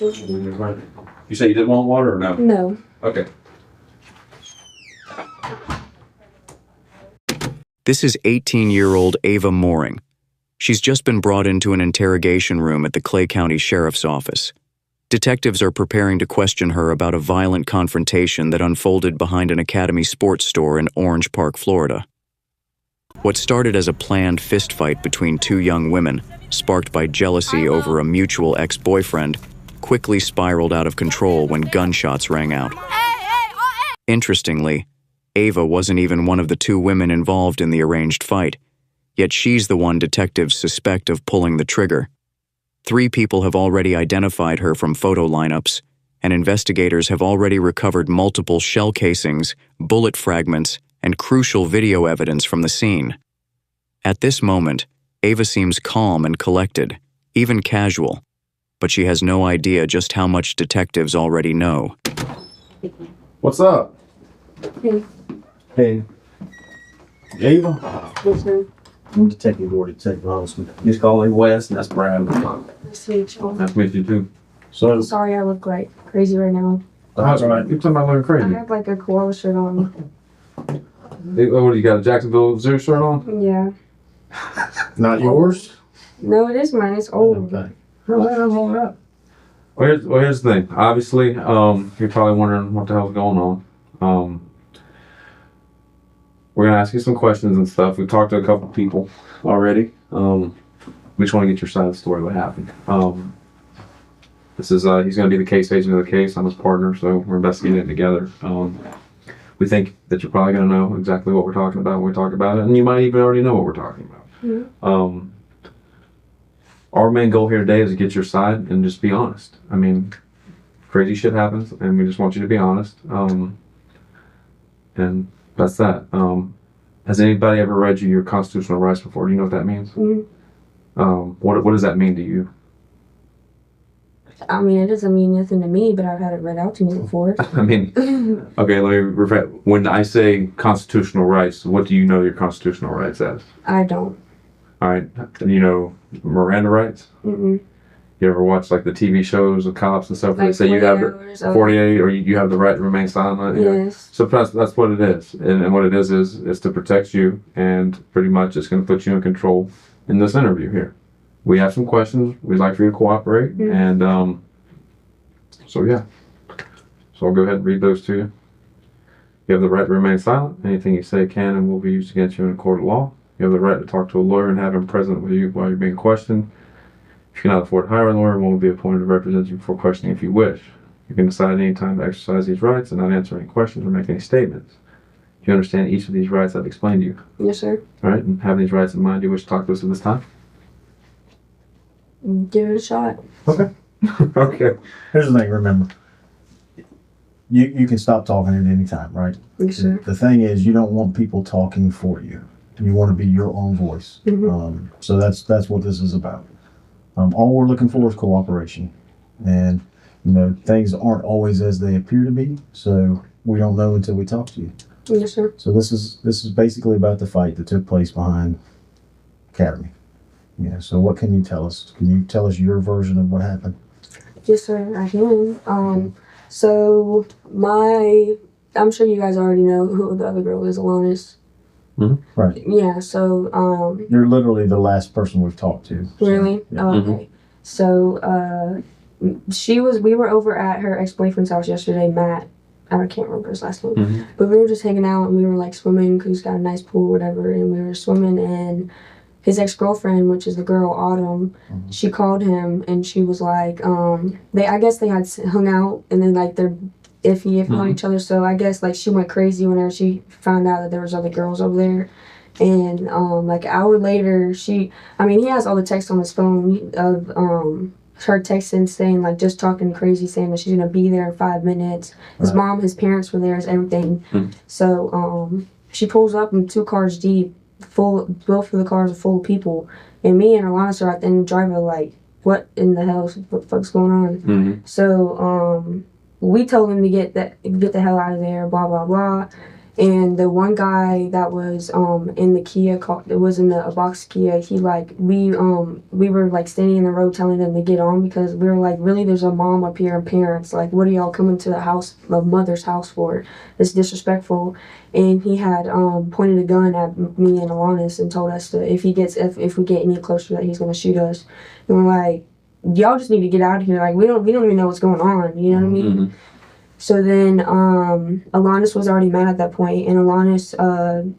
You say you didn't want water or no? No. Okay. This is 18-year-old Ava Mooring. She's just been brought into an interrogation room at the Clay County Sheriff's Office. Detectives are preparing to question her about a violent confrontation that unfolded behind an Academy sports store in Orange Park, Florida. What started as a planned fistfight between two young women, sparked by jealousy over a mutual ex-boyfriend, quickly spiraled out of control when gunshots rang out. Interestingly, Ava wasn't even one of the two women involved in the arranged fight, yet she's the one detectives suspect of pulling the trigger. 3 people have already identified her from photo lineups, and investigators have already recovered multiple shell casings, bullet fragments, and crucial video evidence from the scene. At this moment, Ava seems calm and collected, even casual, but she has no idea just how much detectives already know. What's up? Hey. Hey, Ava? Yes, sir. I'm Detective Gordy, Detective Holliston. Just call me Wes, and that's Brad. Nice to meet you. Nice to meet you too. So, Sorry I look like crazy right now. That's all right. You're talking about looking I crazy. have like a koala shirt on. Hey, what do you got? A Jacksonville Zoo shirt on? Yeah. not yours? No, it is mine. It's old. Okay. Well, here's the thing. Obviously, you're probably wondering what the hell's going on. We're gonna ask you some questions and stuff. We've talked to a couple people already. We just want to get your side of the story. What happened? This is he's gonna be the case agent of the case. I'm his partner, so we're investigating it together. We think that you're probably gonna know exactly what we're talking about when we talk about it, and you might even already know what we're talking about. Mm-hmm. Our main goal here today is to get your side and just be honest. I mean, crazy shit happens, and we just want you to be honest. And that's that. Has anybody ever read you your constitutional rights before? Do you know what that means? Mm-hmm. What does that mean to you? I mean, it doesn't mean nothing to me, but I've had it read out to me before. I mean, okay, let me repeat. When I say constitutional rights, what do you know your constitutional rights as? I don't. All right, you know Miranda rights? Mm-mm. You ever watch like the TV shows of cops and stuff where Like they say you have 48 or you have the right to remain silent? Yes. So that's what it is. And what it is to protect you, and pretty much it's going to put you in control in this interview here. We have some questions. We'd like for you to cooperate. Mm-hmm. And so yeah. So I'll go ahead and read those to you. You have the right to remain silent. Anything you say can and will be used against you in a court of law. You have the right to talk to a lawyer and have him present with you while you're being questioned. If you cannot afford to hire a lawyer, one will be appointed to represent you before questioning if you wish. You can decide at any time to exercise these rights and not answer any questions or make any statements. Do you understand each of these rights I've explained to you? Yes, sir. All right, and having these rights in mind, do you wish to talk to us at this time? Give it a shot. Okay. Okay. Here's the thing, remember. You can stop talking at any time, right? Yes, sir. The thing is, you don't want people talking for you. You want to be your own voice. Mm-hmm. So that's what this is about. All we're looking for is cooperation. And, you know, things aren't always as they appear to be, so we don't know until we talk to you. Yes, sir. So this is basically about the fight that took place behind Academy. Yeah, so what can you tell us? Can you tell us your version of what happened? Yes, sir. I can. So I'm sure you guys already know who the other girl is, Alanis. Mm-hmm. Right. Yeah. So You're literally the last person we've talked to. So, really? yeah. Oh, okay. So we were over at her ex-boyfriend's house yesterday, Matt. I can't remember his last name. Mm-hmm. But we were just hanging out and we were like swimming because he's got a nice pool or whatever. And we were swimming and his ex-girlfriend, which is the girl, Autumn, she called him and she was like, I guess they had hung out and then like they're iffy on each other. So I guess like she went crazy whenever she found out that there was other girls over there. And like an hour later, he has all the texts on his phone of her texting saying like just talking crazy, saying that she's gonna be there in 5 minutes. His mom, his parents were there, everything. So she pulls up in 2 cars deep, both of the cars are full of people, and me and Alana are at the end of the driveway like, what in the hell? What the fuck's going on? Mm-hmm. So we told him to get the hell out of there, blah blah blah. And the one guy that was in the Kia, it was in a box Kia. He like we were like standing in the road telling them to get on because we were like, really, there's a mom up here and parents. Like, what are y'all coming to the house, my mother's house for? It's disrespectful. And he had pointed a gun at me and Alanis and told us that if we get any closer, that he's gonna shoot us. And we're like, y'all just need to get out of here. Like, we don't even know what's going on. You know what I mean? Mm-hmm. So then Alanis was already mad at that point, and Alanis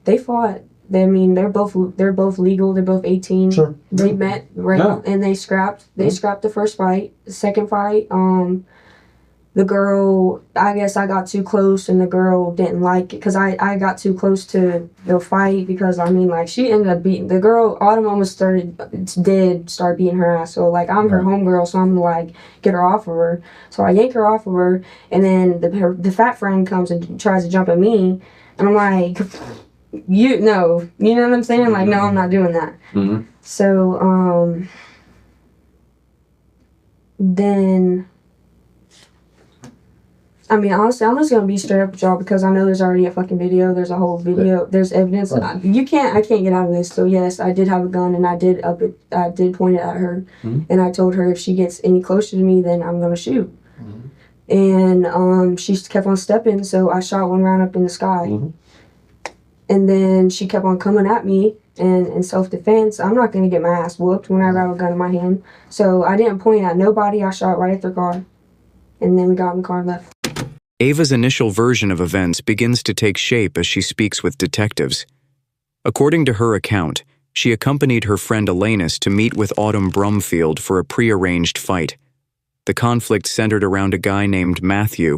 they fought. They're both legal. They're both 18. Sure. They met and they scrapped. They scrapped the first fight. The second fight, the girl, I guess I got too close, and the girl didn't like it because I got too close to the fight because like she ended up beating the girl. Autumn almost started beating her ass. So like I'm her homegirl, so I'm like get her off of her. So I yank her off of her, and then the fat friend comes and tries to jump at me, and I'm like, you know what I'm saying? Like, no, I'm not doing that. Mm-hmm. So then. I mean, honestly, I'm just gonna be straight up with y'all because I know there's already a fucking video. There's a whole video. There's evidence. Right. I can't get out of this. So yes, I did have a gun and I did point it at her, and I told her if she gets any closer to me, then I'm gonna shoot. And she kept on stepping, so I shot one round up in the sky, and then she kept on coming at me. And in self-defense, I'm not gonna get my ass whooped whenever I have a gun in my hand. So I didn't point at nobody. I shot right at their car, and then we got in the car and left. Ava's initial version of events begins to take shape as she speaks with detectives. According to her account, she accompanied her friend Alanis to meet with Autumn Brumfield for a prearranged fight. The conflict centered around a guy named Matthew,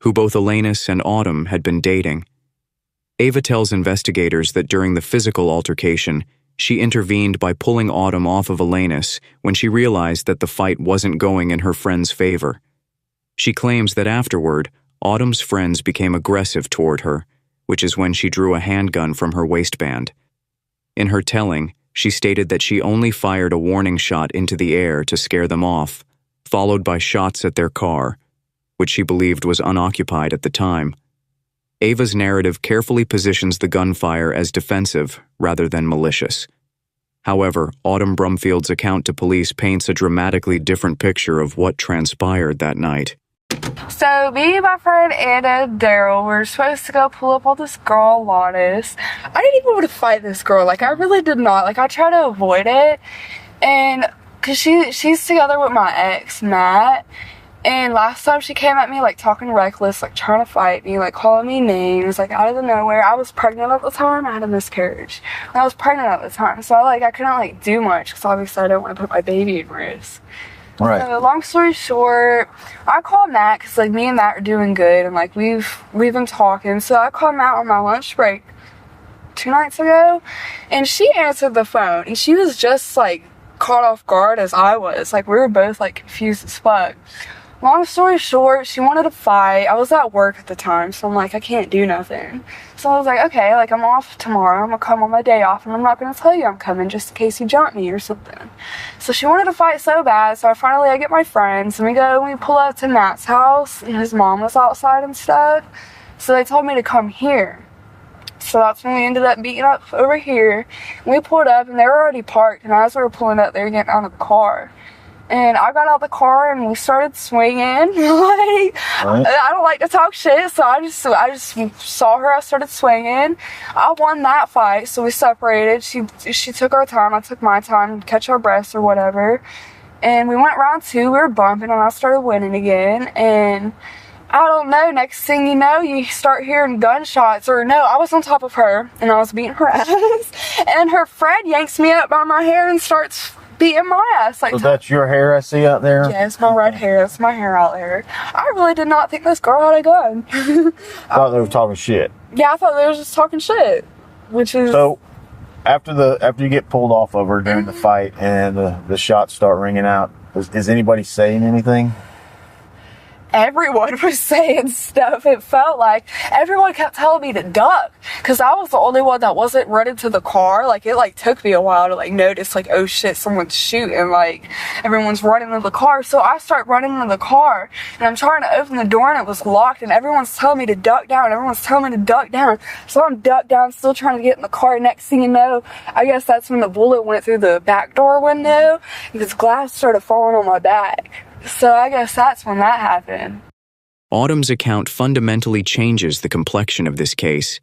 who both Alanis and Autumn had been dating. Ava tells investigators that during the physical altercation, she intervened by pulling Autumn off of Alanis when she realized that the fight wasn't going in her friend's favor. She claims that afterward, Autumn's friends became aggressive toward her, which is when she drew a handgun from her waistband. In her telling, she stated that she only fired a warning shot into the air to scare them off, followed by shots at their car, which she believed was unoccupied at the time. Ava's narrative carefully positions the gunfire as defensive rather than malicious. However, Autumn Brumfield's account to police paints a dramatically different picture of what transpired that night. So me and my friend Anna and Daryl were supposed to go pull up on this girl, Alanis. I didn't even want to fight this girl. Like, I really did not. Like, I tried to avoid it. And, because she's together with my ex, Matt. And last time she came at me, like, talking reckless, like, trying to fight me, like, calling me names, like, out of the nowhere. I was pregnant at the time. I had a miscarriage. And I was pregnant at the time. So, I couldn't, like, do much because obviously I didn't want to put my baby in risk. Right. So, long story short, I called Matt because, like, me and Matt are doing good, and, like, we've been talking. So I called Matt on my lunch break 2 nights ago, and she answered the phone, and she was just, like, caught off guard as I was. Like, we were both, like, confused as fuck. Long story short, she wanted to fight. I was at work at the time, so I'm like, I can't do nothing. So I was like, okay, like, I'm off tomorrow. I'm gonna come on my day off, and I'm not gonna tell you I'm coming just in case you jump me or something. So she wanted to fight so bad, so I get my friends, and we pull up to Matt's house, and his mom was outside and stuff. So they told me to come here. So that's when we ended up beating up over here. We pulled up, and they were already parked, and as we were pulling up, they were getting out of the car. And I got out of the car and we started swinging. I don't like to talk shit, so I just saw her. I started swinging. I won that fight, so we separated. She took her time. I took my time to catch our breaths or whatever. And we went round 2. We were bumping, and I started winning again. And I don't know. Next thing you know, you start hearing gunshots. Or no, I was on top of her and I was beating her ass. And her friend yanks me up by my hair and starts beating my ass. Like, so that's your hair I see out there? Yeah, it's my red hair. It's my hair out there. I really did not think this girl had a gun. I thought they were talking shit. Yeah, I thought they were just talking shit. Which is... So, after you get pulled off of her during the fight and the shots start ringing out, is anybody saying anything? everyone was saying stuff. It felt like everyone kept telling me to duck because I was the only one that wasn't running to the car. Like, it like took me a while to like notice, like, oh shit, someone's shooting, like everyone's running to the car. So I start running to the car and I'm trying to open the door and it was locked and everyone's telling me to duck down. Everyone's telling me to duck down. So I'm ducked down, still trying to get in the car. Next thing you know, I guess that's when the bullet went through the back door window because glass started falling on my back. So I guess that's when that happened. Autumn's account fundamentally changes the complexion of this case.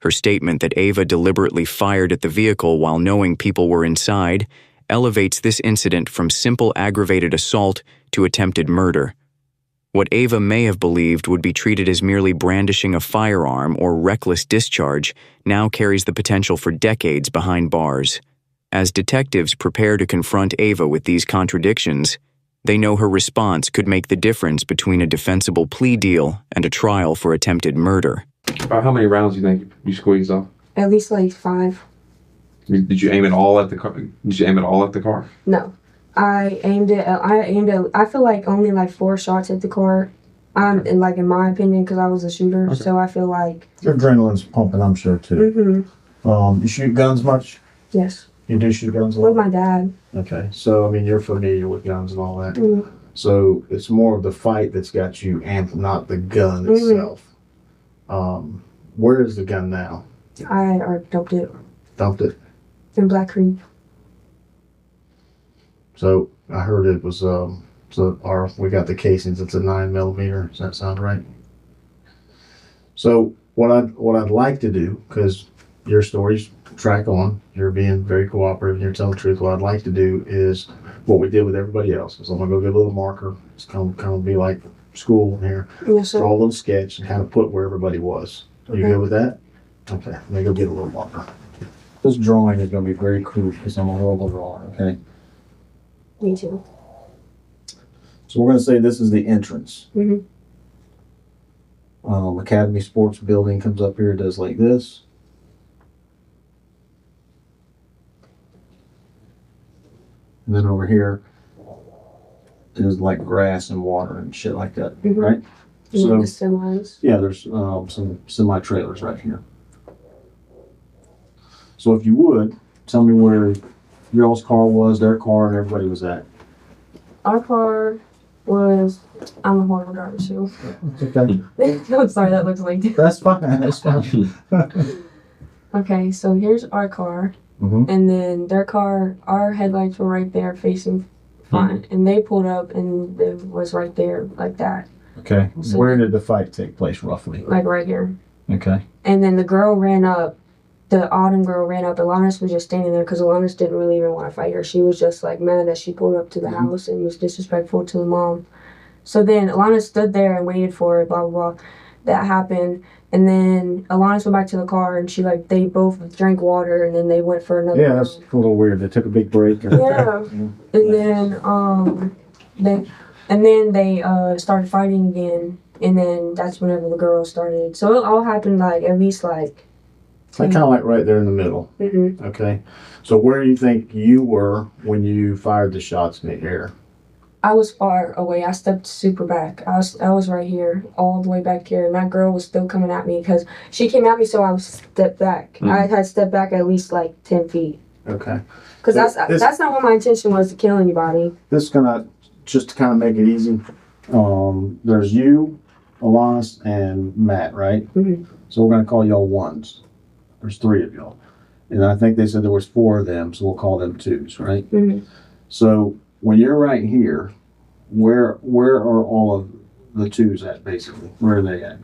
Her statement that Ava deliberately fired at the vehicle while knowing people were inside elevates this incident from simple aggravated assault to attempted murder. What Ava may have believed would be treated as merely brandishing a firearm or reckless discharge now carries the potential for decades behind bars. As detectives prepare to confront Ava with these contradictions, they know her response could make the difference between a defensible plea deal and a trial for attempted murder. About how many rounds do you think you squeezed off? At least like 5. Did you aim it all at the car? Did you aim it all at the car? No. I feel like only like 4 shots hit the car. In my opinion, because I was a shooter, Okay. so I feel like... Your adrenaline's pumping, I'm sure, too. Mm-hmm. You shoot guns much? Yes. You do shoot guns a lot? With my dad. Okay, so, I mean, you're familiar with guns and all that. Mm-hmm. So, it's more of the fight that's got you amped, not the gun itself. Where is the gun now? I dumped it Dumped it? in Black Creek. So, I heard it was, we got the casings, it's a 9mm. Does that sound right? So, what I'd like to do, because your story's track on, you're being very cooperative, you're telling the truth. What I'd like to do is what we did with everybody else. Is I'm gonna go get a little marker. It's kind of be like school here. Yes, sir. Draw a little sketch and kind of put where everybody was. You Okay. good with that? Okay, let me go get a little marker. This drawing is gonna be very cool because I'm a horrible drawer. Okay. Me too. So we're gonna say this is the entrance. Mm-hmm. Academy Sports Building comes up here, does like this. And then over here is like grass and water and shit like that, Mhm. right? And So, the semis. yeah, there's some semi-trailers right here. So if you would, tell me where y'all's car was, their car, and everybody was at. Our car was... I'm a horrible driver too. Okay. I'm sorry, that looks like... That's fine, that's fine. Okay, so here's our car. Mm-hmm. And then their car, our headlights were right there facing front. And they pulled up and it was right there like that. Okay. So- Where did the fight take place, roughly? Like right here. Okay. And then the girl ran up. The Autumn girl ran up. Alanis was just standing there because Alanis didn't really even want to fight her. She was just like mad that she pulled up to the house and was disrespectful to the mom. So then Alanis stood there and waited for it, blah, blah, blah. That happened. And then Alanis went back to the car and they both drank water and then they went for another Yeah, that's a little weird. They took a big break. Yeah. And then they started fighting again. And then that's whenever the girl started. So it all happened like at least like... Kind of like right there in the middle. Mm-hmm. Okay. So where do you think you were when you fired the shots in the air? I was far away. I stepped super back. I was right here, all the way back here, and that girl was still coming at me because she came at me, so I was stepped back. Mm. I had stepped back at least like 10 feet Okay. because This- that's not what my intention was, to kill anybody. This is gonna, just to kind of make it easy. There's you, Alanis, and Matt, right? Mhm. So we're gonna call y'all ones. There's 3 of y'all. And I think they said there was 4 of them, so we'll call them 2s, right? Mm-hmm. So when you're right here, where are all of the 2s at, basically? Where are they at?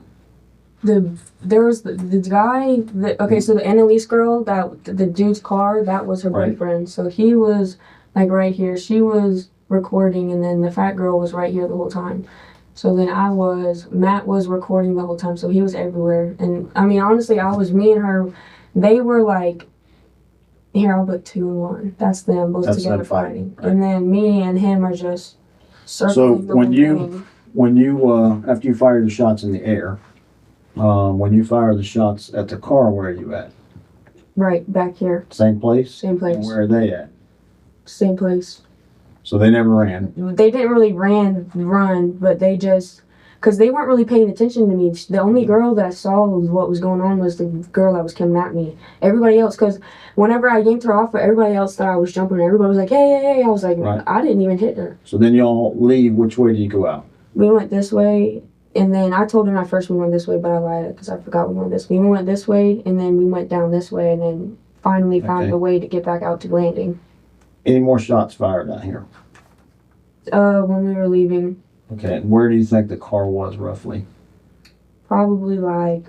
There was the guy that, okay, so the Annalise girl, that the dude's car, that was her Right. boyfriend. So he was like right here. She was recording, and then the fat girl was right here the whole time. So then Matt was recording the whole time, so he was everywhere. And I mean, honestly, me and her, they were like, here, I'll put 2 and 1. That's them both That's together them fighting, right. And then me and him are just circling the when whole you- thing. When you, after you fire the shots in the air, when you fire the shots at the car, where are you at? Right, back here. Same place? Same place. And where are they at? Same place. So they never ran. They didn't really run, but they just, because they weren't really paying attention to me. The only girl that saw what was going on was the girl that was coming at me. Everybody else, because whenever I yanked her off, everybody else thought I was jumping her. Everybody was like, hey, hey, hey. I was like, Right. I didn't even hit her. So then y'all leave. Which way do you go out? We went this way, and then I told him at first we went this way, but I lied because I forgot we went this way. We went this way, and then we went down this way, and then finally found Okay. a way to get back out to landing. Any more shots fired out here? When we were leaving, Okay. And where do you think the car was roughly? probably like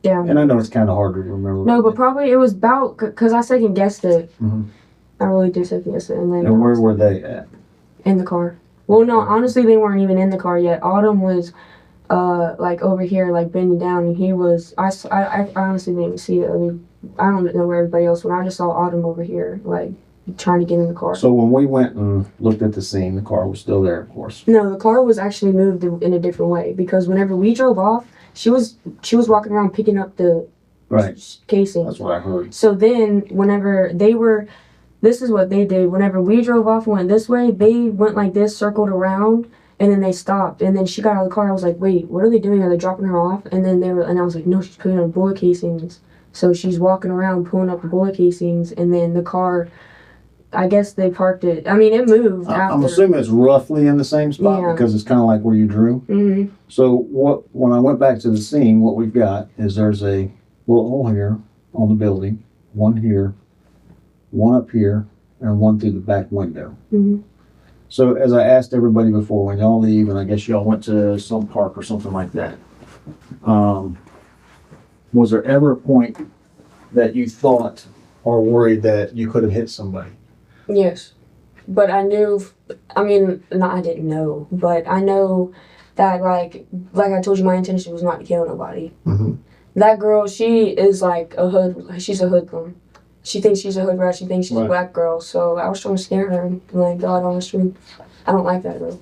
down. And I know it's kind of hard to remember. No, but probably it was about because I second guessed it. Mhm. I really did second guess it, and then And where were they at? in the car. Well, no, honestly, they weren't even in the car yet. Autumn was, like over here, like bending down, and he was. I honestly didn't even see it. I mean, I don't know where everybody else went. I just saw Autumn over here, like trying to get in the car. So when we went and looked at the scene, the car was still there, of course. No, the car was actually moved in a different way because whenever we drove off, she was walking around picking up the Right. casing. That's what I heard. So then, whenever this is what they did. Whenever we drove off and went this way, they went like this, circled around, and then they stopped. And then she got out of the car. I was like, wait, what are they doing? Are they dropping her off? And then and I was like, no, she's putting on bullet casings. So she's walking around, pulling up the bullet casings, and then the car, I guess they parked it. I mean, it moved after. I'm assuming it's roughly in the same spot Yeah. because it's kind of like where you drew. Hmm. So when I went back to the scene, what we've got is there's a little hole here on the building, one here, one up here, and one through the back window. Hmm. So as I asked everybody before, when y'all leave, and I guess y'all went to some park or something like that, was there ever a point that you thought or worried that you could have hit somebody? Yes. But I knew, I mean, no, I didn't know, but I know that, like I told you, my intention was not to kill nobody. Mm-hmm. That girl, she is like she's a hoodlum. She thinks she's a hood rat, she thinks she's a Right. black girl, so I was trying to scare her, and like, God, honestly, I don't like that girl.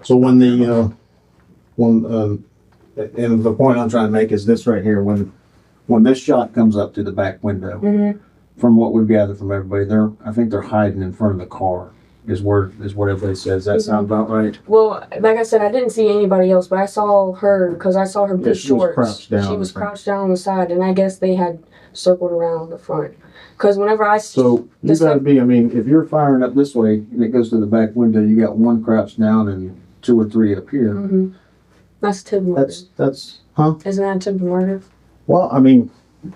So when and the point I'm trying to make is this right here, when this shot comes up to the back window, Mm-hmm. from what we've gathered from everybody, I think they're hiding in front of the car is what everybody says. Does that sound about right? Well, like I said, I didn't see anybody else, but I saw her because I saw her Yeah, blue she was shorts. crouched down, She was I think. crouched down on the side, and I guess they had circled around the front. Because whenever So you This got to like- be. I mean, if you're firing up this way and it goes to the back window, you got one crouched down and two or three up here. Hmm. That's attempted murder. That's huh? Isn't that attempted murder? Well, I mean,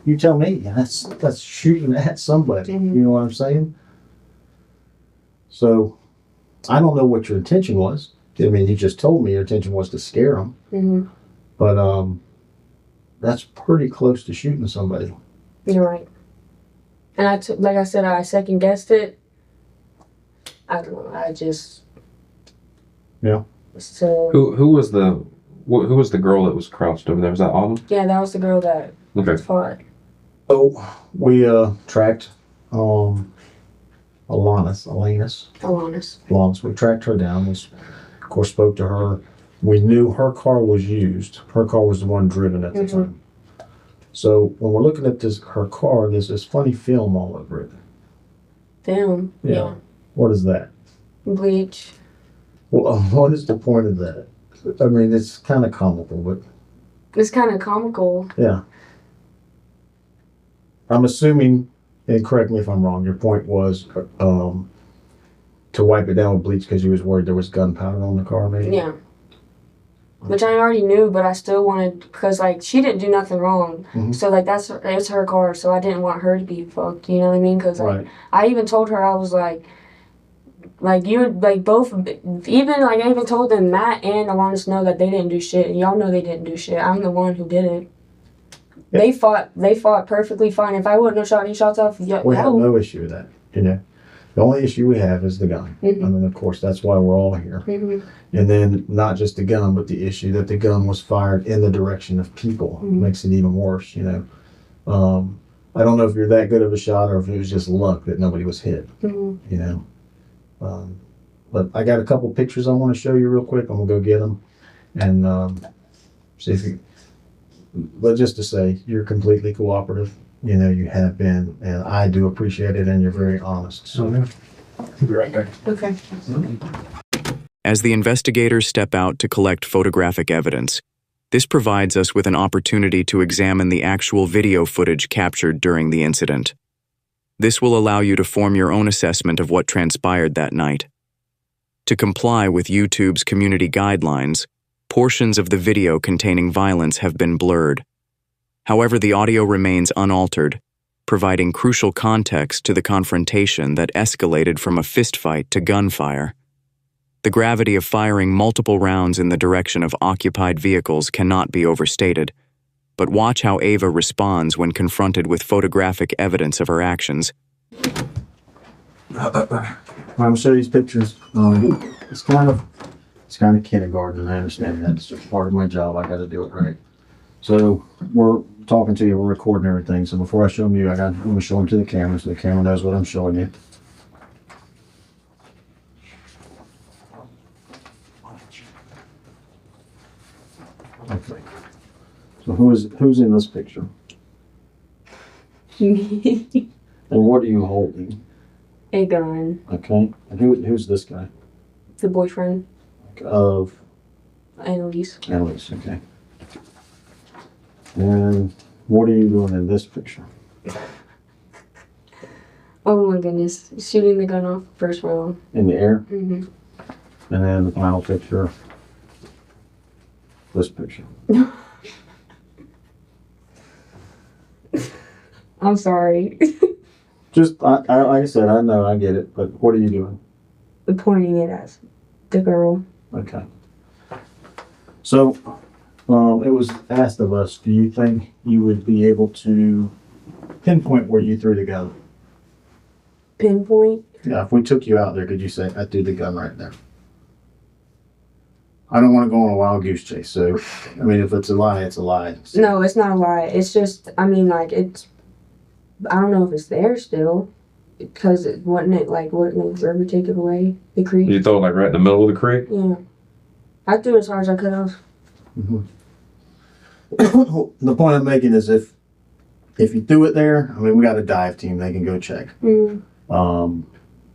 you tell me. That's shooting at somebody. Mhm. You know what I'm saying? So I don't know what your intention was. I mean, you just told me your intention was to scare them, Mm-hmm. but that's pretty close to shooting somebody. You're right. And like I said, I second guessed it. I don't know. I just. Yeah. So Who was the girl that was crouched over there? Was that Autumn? yeah, that was the girl that Okay. fought. So we tracked Alanis. Alanis. We tracked her down. We, of course, spoke to her. We knew her car was used. Her car was the one driven at the Mhm. time. So when we're looking at her car, there's this funny film all over it. Film. Yeah. Yeah. What is that? Bleach. Well, what is the point of that? I mean, it's kind of comical, but It's kind of comical. yeah. I'm assuming, and correct me if I'm wrong, your point was to wipe it down with bleach because you was worried there was gunpowder on the car, maybe? Yeah. Which I already knew, but I still wanted, because like she didn't do nothing wrong. Mhm. So like it's her car, so I didn't want her to be fucked. You know what I mean? Because like Right. I even told her, I was like you like both, even like I even told them Matt and Alanis know that they didn't do shit. And y'all know they didn't do shit. I'm the one who did it. Yeah. They fought perfectly fine. If I wouldn't have shot any shots off, We have no issue with that, you know. The only issue we have is the gun. Mhm. I mean, of course, that's why we're all here. Mhm. And then not just the gun, but the issue that the gun was fired in the direction of people Mhm. makes it even worse, you know. I don't know if you're that good of a shot or if it was just luck that nobody was hit, Mhm. you know. But I got a couple pictures I want to show you real quick. I'm gonna go get them and see if you. But just to say, you're completely cooperative. You know, you have been, and I do appreciate it, and you're very honest. So. Be right back. Okay. As the investigators step out to collect photographic evidence, this provides us with an opportunity to examine the actual video footage captured during the incident. This will allow you to form your own assessment of what transpired that night. To comply with YouTube's community guidelines, portions of the video containing violence have been blurred. However, the audio remains unaltered, providing crucial context to the confrontation that escalated from a fistfight to gunfire. The gravity of firing multiple rounds in the direction of occupied vehicles cannot be overstated, but watch how Ava responds when confronted with photographic evidence of her actions. I'm gonna show you these pictures. It's kind of kindergarten. I understand that. It's just part of my job. I got to do it right. So we're talking to you. We're recording everything. So before I show them you, I'm gonna show them to the camera so the camera knows what I'm showing you. Okay. So who's in this picture? And what are you holding? A gun. Okay. And who's this guy? The boyfriend. Of Annalise. Annalise, okay. And what are you doing in this picture? Oh my goodness. Shooting the gun off first round. In the air? Mm-hmm. And then the final picture, this picture. I'm sorry. Just, like I said, I know, I get it, but what are you doing? Pointing it at the girl. Okay. So, it was asked of us, do you think you would be able to pinpoint where you threw the gun? Pinpoint? Yeah, if we took you out there, could you say, I threw the gun right there? I don't want to go on a wild goose chase, so, I mean, if it's a lie, it's a lie. So, No, it's not a lie. It's just, I mean, like, it's, I don't know if it's there still. Because wouldn't it ever take it away? The creek? You throw it like right in the middle of the creek? Yeah. I threw as hard as I could have. mhm. The point I'm making is if you threw it there, I mean, we got a dive team, they can go check. Mm.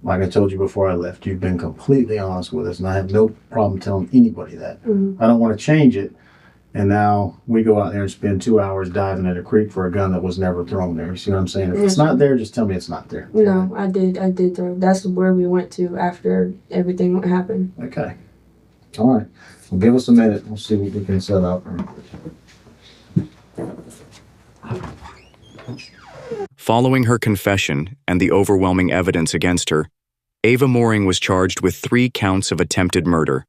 Like I told you before I left, you've been completely honest with us, and I have no problem telling anybody that. Mm. I don't want to change it, and now we go out there and spend 2 hours diving in a creek for a gun that was never thrown there. You see what I'm saying? If it's not there, just tell me it's not there. No, I did throw. That's where we went to after everything happened. Okay. All right. Well, give us a minute. We'll see what we can set up. Following her confession and the overwhelming evidence against her, Ava Mooring was charged with 3 counts of attempted murder,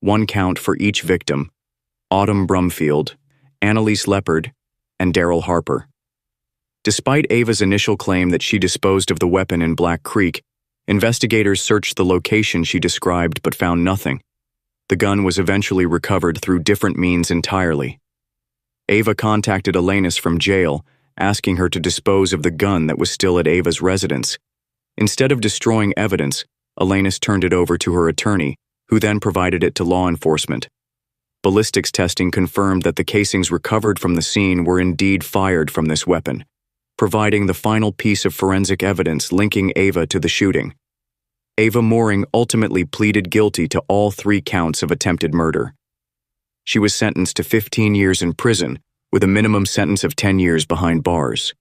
1 count for each victim: Autumn Brumfield, Annalise Leopard, and Daryl Harper. Despite Ava's initial claim that she disposed of the weapon in Black Creek, investigators searched the location she described but found nothing. The gun was eventually recovered through different means entirely. Ava contacted Alanis from jail, asking her to dispose of the gun that was still at Ava's residence. Instead of destroying evidence, Alanis turned it over to her attorney, who then provided it to law enforcement. Ballistics testing confirmed that the casings recovered from the scene were indeed fired from this weapon, providing the final piece of forensic evidence linking Ava to the shooting. Ava Mooring ultimately pleaded guilty to all 3 counts of attempted murder. She was sentenced to 15 years in prison, with a minimum sentence of 10 years behind bars.